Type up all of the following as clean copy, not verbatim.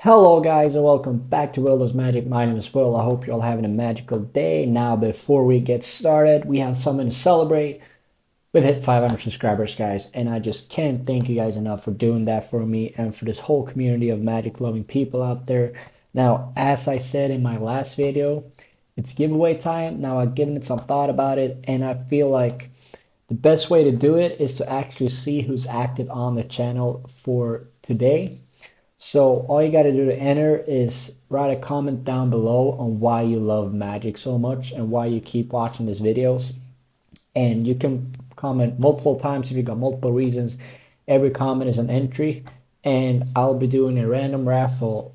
Hello guys and welcome back to WillDoesMagic. My name is Will. I hope you're all having a magical day. Now before we get started, we have something to celebrate. We've hit 500 subscribers guys, and I just can't thank you guys enough for doing that for me and for this whole community of magic loving people out there. Now as I said in my last video, it's giveaway time. Now I've given it some thought about it, and I feel like the best way to do it is to actually see who's active on the channel for today. So all you got to do to enter is write a comment down below on why you love magic so much and why you keep watching these videos. And you can comment multiple times if you got multiple reasons. Every comment is an entry, and I'll be doing a random raffle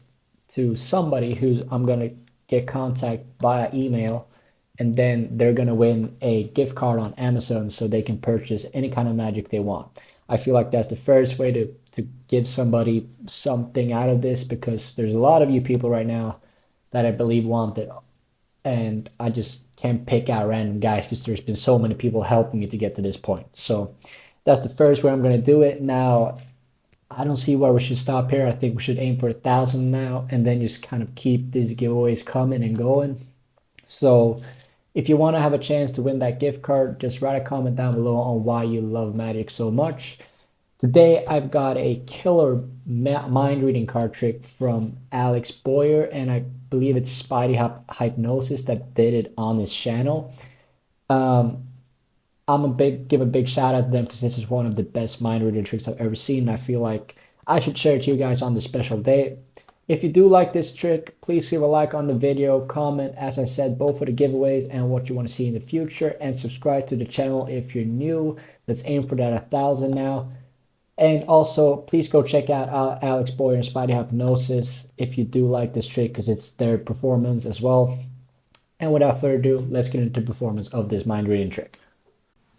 to somebody who I'm going to get contact via email, and then they're going to win a gift card on Amazon so they can purchase any kind of magic they want. I feel like that's the first way to give somebody something out of this, because there's a lot of you people right now that I believe want it, and I just can't pick out random guys because there's been so many people helping me to get to this point. So that's the first way I'm going to do it. Now I don't see why we should stop here. I think we should aim for 1,000 now, and then just kind of keep these giveaways coming and going. So if you want to have a chance to win that gift card, just write a comment down below on why you love magic so much. Today, I've got a killer mind reading card trick from Alex Boyer, and I believe it's SpideyHypnosis that did it on his channel. I'm give a big shout out to them because this is one of the best mind reading tricks I've ever seen. I feel like I should share it to you guys on this special day. If you do like this trick, please leave a like on the video, comment, as I said, both for the giveaways and what you want to see in the future, and subscribe to the channel if you're new. Let's aim for that 1,000 now. And also, please go check out Alex Boyer and SpideyHypnosis if you do like this trick, because it's their performance as well. And without further ado, let's get into the performance of this mind reading trick.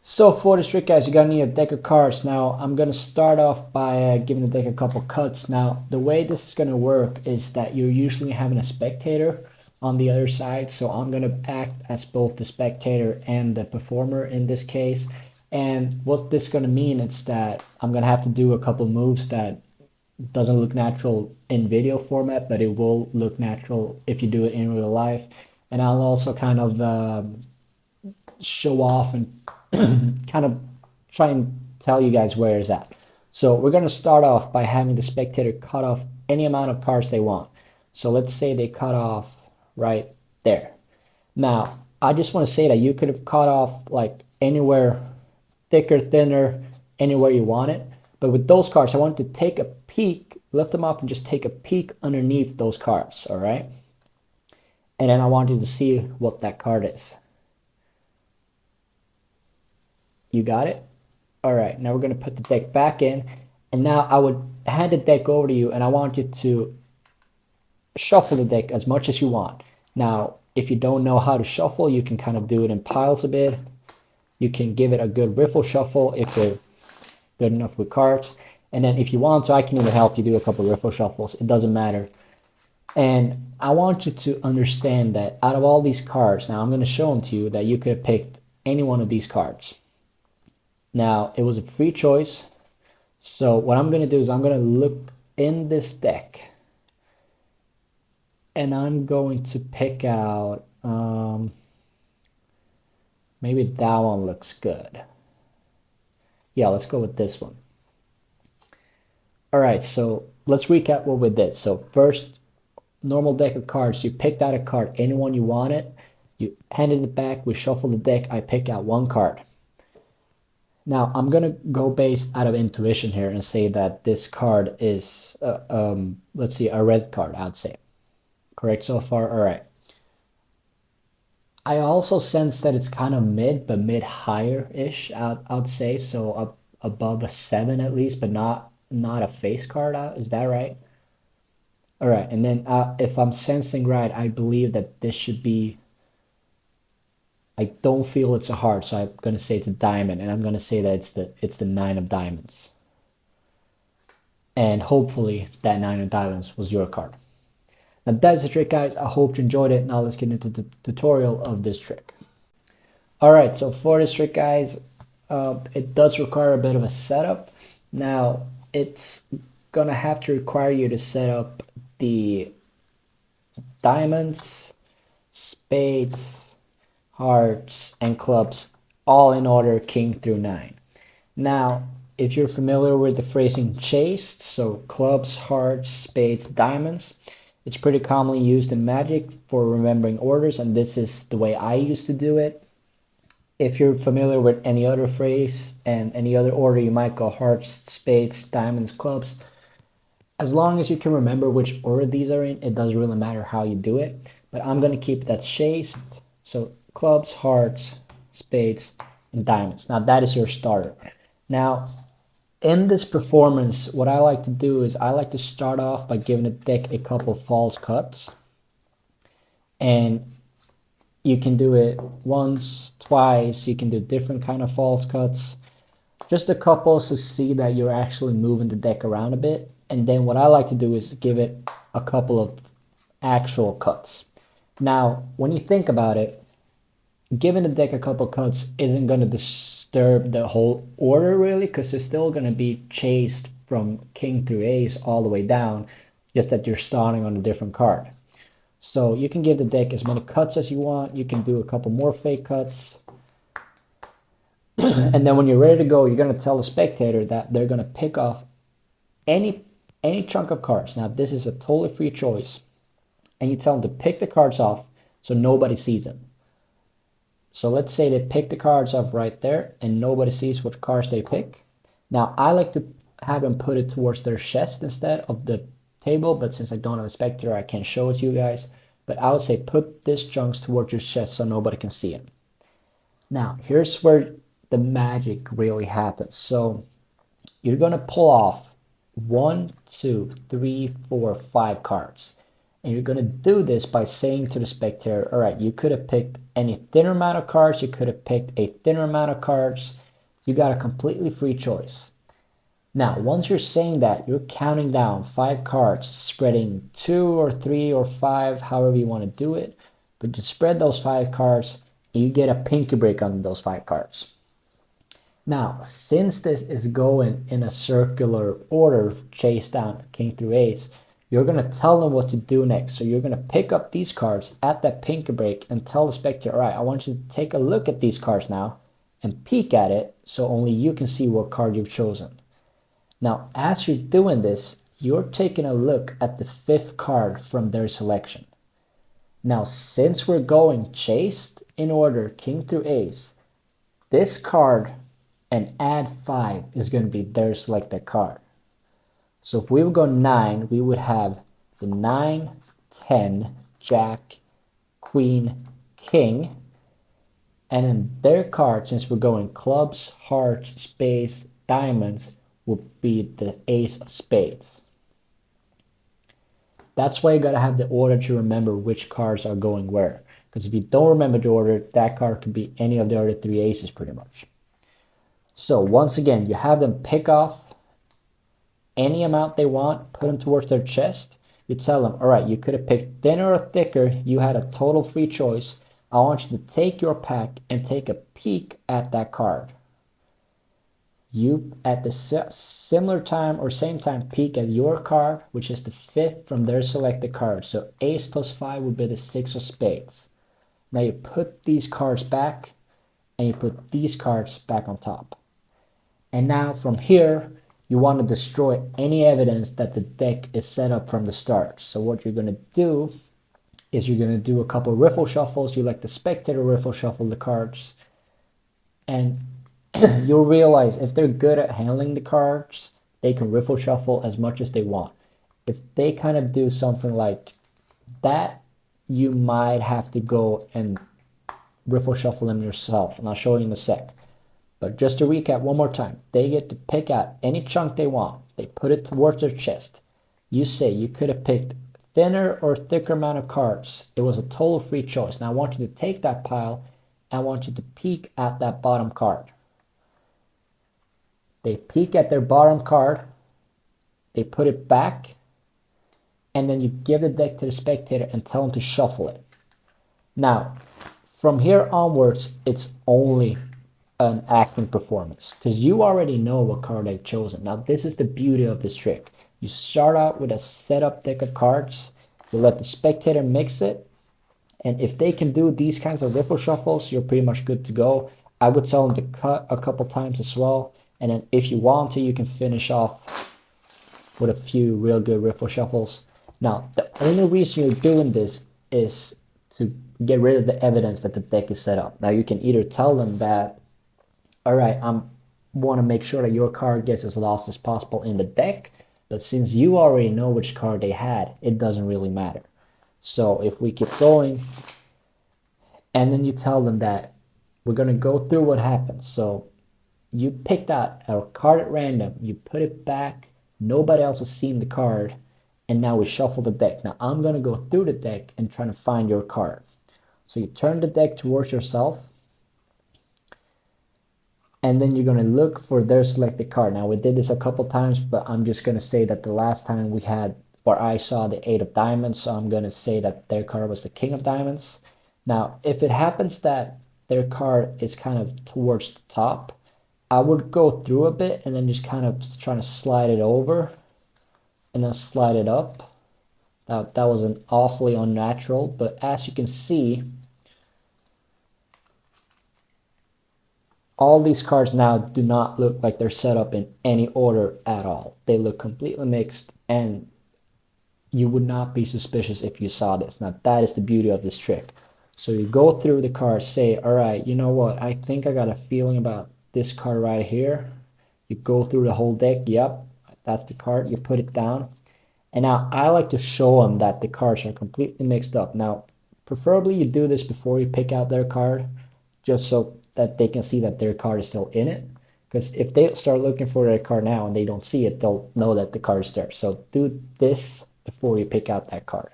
So for this trick, guys, you're going to need a deck of cards. Now, I'm going to start off by giving the deck a couple cuts. Now, the way this is going to work is that you're usually having a spectator on the other side. So I'm going to act as both the spectator and the performer in this case. And what this is going to mean is that I'm going to have to do a couple moves that doesn't look natural in video format, but it will look natural if you do it in real life. And I'll also kind of show off and kind of try and tell you guys where it's at. So we're going to start off by having the spectator cut off any amount of cards they want. So let's say they cut off right there. Now, I just want to say that you could have cut off like anywhere, thicker, thinner, anywhere you want it. But with those cards, I want to take a peek, lift them up and just take a peek underneath those cards, all right? And then I want you to see what that card is. You got it? All right, now we're going to put the deck back in. And now I would hand the deck over to you, and I want you to shuffle the deck as much as you want. Now, if you don't know how to shuffle, you can kind of do it in piles a bit. You can give it a good riffle shuffle if you're good enough with cards. And then if you want to, I can even help you do a couple of riffle shuffles. It doesn't matter. And I want you to understand that out of all these cards, now I'm going to show them to you, that you could have picked any one of these cards. Now, it was a free choice. So what I'm going to do is I'm going to look in this deck, and I'm going to pick out... maybe that one looks good. Yeah, let's go with this one. All right, so let's recap what we did. So first, normal deck of cards. You picked out a card, anyone you wanted. You handed it back. We shuffle the deck. I pick out one card. Now, I'm going to go based out of intuition here and say that this card is, let's see, a red card, I'd say. Correct so far? All right. I also sense that it's kind of mid, but mid higher-ish, I'd say. So up above a 7 at least, but not a face card out. Is that right? All right. And then if I'm sensing right, I believe that this should be... I don't feel it's a heart, so I'm going to say it's a diamond. And I'm going to say that it's the 9 of diamonds. And hopefully that 9 of diamonds was your card. Now that's the trick, guys. I hope you enjoyed it. Now let's get into the tutorial of this trick. All right, so for this trick, guys, it does require a bit of a setup. Now, it's gonna have to require you to set up the diamonds, spades, hearts, and clubs, all in order, king through 9. Now, if you're familiar with the phrasing chased, so clubs, hearts, spades, diamonds, it's pretty commonly used in Magic for remembering orders, and this is the way I used to do it. If you're familiar with any other phrase and any other order, you might go hearts, spades, diamonds, clubs. As long as you can remember which order these are in, it doesn't really matter how you do it. But I'm going to keep that chased. So clubs, hearts, spades, and diamonds. Now that is your starter. Now, in this performance, what I like to do is I like to start off by giving the deck a couple false cuts. And you can do it once, twice, you can do different kind of false cuts. Just a couple to see that you're actually moving the deck around a bit. And then what I like to do is give it a couple of actual cuts. Now, when you think about it, giving the deck a couple cuts isn't going to disturb the whole order really, because it's still going to be chased from king through ace all the way down, just that you're starting on a different card. So you can give the deck as many cuts as you want. You can do a couple more fake cuts. And then when you're ready to go, you're going to tell the spectator that they're going to pick off any chunk of cards. Now, this is a totally free choice. And you tell them to pick the cards off so nobody sees them. So let's say they pick the cards off right there and nobody sees which cards they pick. Now, I like to have them put it towards their chest instead of the table, but since I don't have a spectator, I can't show it to you guys. But I would say put this chunks towards your chest so nobody can see it. Now, here's where the magic really happens. So you're going to pull off 1, 2, 3, 4, 5 cards. And you're going to do this by saying to the spectator, all right, you could have picked any thinner amount of cards. You could have picked a thinner amount of cards. You got a completely free choice. Now, once you're saying that, you're counting down 5 cards, spreading 2 or 3 or 5, however you want to do it. But you spread those 5 cards, and you get a pinky break on those 5 cards. Now, since this is going in a circular order, chase down, king through ace, you're going to tell them what to do next. So you're going to pick up these cards at that pinky break and tell the spectator, all right, I want you to take a look at these cards now and peek at it so only you can see what card you've chosen. Now, as you're doing this, you're taking a look at the 5th card from their selection. Now, since we're going chased in order, king through ace, this card and add 5 is going to be their selected card. So if we would go 9, we would have the 9, 10, jack, queen, king. And then their card, since we're going clubs, hearts, spades, diamonds, will be the ace of spades. That's why you got to have the order to remember which cards are going where. Because if you don't remember the order, that card could be any of the other 3 aces pretty much. So once again, you have them pick off any amount they want, put them towards their chest. You tell them, all right, you could have picked thinner or thicker. You had a total free choice. I want you to take your pack and take a peek at that card. You, at the similar time or same time, peek at your card, which is the 5th from their selected card. So ace plus 5 would be the 6 of spades. Now you put these cards back and you put these cards back on top. And now from here, you want to destroy any evidence that the deck is set up from the start. So what you're going to do is you're going to do a couple riffle shuffles. You let the spectator riffle shuffle the cards. And you'll realize if they're good at handling the cards, they can riffle shuffle as much as they want. If they kind of do something like that, you might have to go and riffle shuffle them yourself. And I'll show you in a sec. But just to recap one more time, they get to pick out any chunk they want. They put it towards their chest. You say you could have picked thinner or thicker amount of cards. It was a total free choice. Now I want you to take that pile and I want you to peek at that bottom card. They peek at their bottom card. They put it back. And then you give the deck to the spectator and tell them to shuffle it. Now, from here onwards, it's only an acting performance because you already know what card they've chosen. Now, this is the beauty of this trick. You start out with a setup deck of cards. You let the spectator mix it. And if they can do these kinds of riffle shuffles, you're pretty much good to go. I would tell them to cut a couple times as well. And then if you want to, you can finish off with a few real good riffle shuffles. Now, the only reason you're doing this is to get rid of the evidence that the deck is set up. Now, you can either tell them that, all right, I want to make sure that your card gets as lost as possible in the deck, but since you already know which card they had, it doesn't really matter. So if we keep going, and then you tell them that we're going to go through what happened. So you picked out a card at random, you put it back, nobody else has seen the card, and now we shuffle the deck. Now I'm going to go through the deck and try to find your card. So you turn the deck towards yourself, and then you're going to look for their selected card. Now we did this a couple times, but I'm just going to say that the last time we had, or I saw the 8 of diamonds, so I'm going to say that their card was the king of diamonds. Now if it happens that their card is kind of towards the top, I would go through a bit and then just kind of trying to slide it over and then slide it up. That was an awfully unnatural, but as you can see, all these cards now do not look like they're set up in any order at all. They look completely mixed, and you would not be suspicious if you saw this. Now that is the beauty of this trick. So you go through the cards, say, all right, you know what, I think I got a feeling about this card right here. You go through the whole deck. Yep, that's the card. You put it down. And now I like to show them that the cards are completely mixed up. Now, preferably you do this before you pick out their card, just so that they can see that their card is still in it. Because if they start looking for their card now and they don't see it, they'll know that the card is there. So do this before you pick out that card.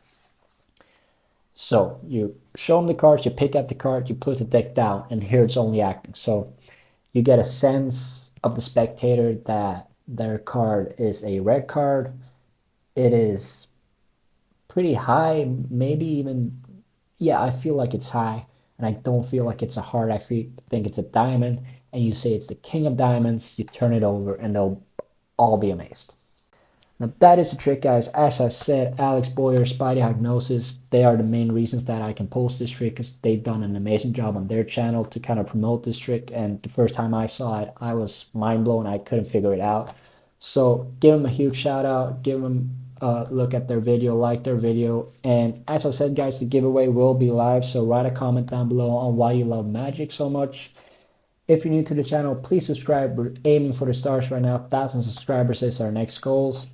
So you show them the cards, you pick out the card, you put the deck down, and here it's only acting. So you get a sense of the spectator that their card is a red card. It is pretty high, maybe even, yeah, I feel like it's high, and I don't feel like it's a heart. I think it's a diamond, and you say it's the king of diamonds, you turn it over, and they'll all be amazed. Now that is the trick, guys. As I said, Alex Boyer, SpideyHypnosis, they are the main reasons that I can post this trick, because they've done an amazing job on their channel to kind of promote this trick. And the first time I saw it, I was mind blown. I couldn't figure it out. So give them a huge shout out. Give them a look at their video, like their video. And as I said, guys, the giveaway will be live. So write a comment down below on why you love magic so much. If you're new to the channel, please subscribe. We're aiming for the stars right now. 1,000 subscribers is our next goals.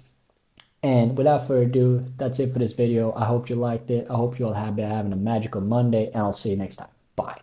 And without further ado, that's it for this video. I hope you liked it. I hope you all have been having a magical Monday, and I'll see you next time. Bye.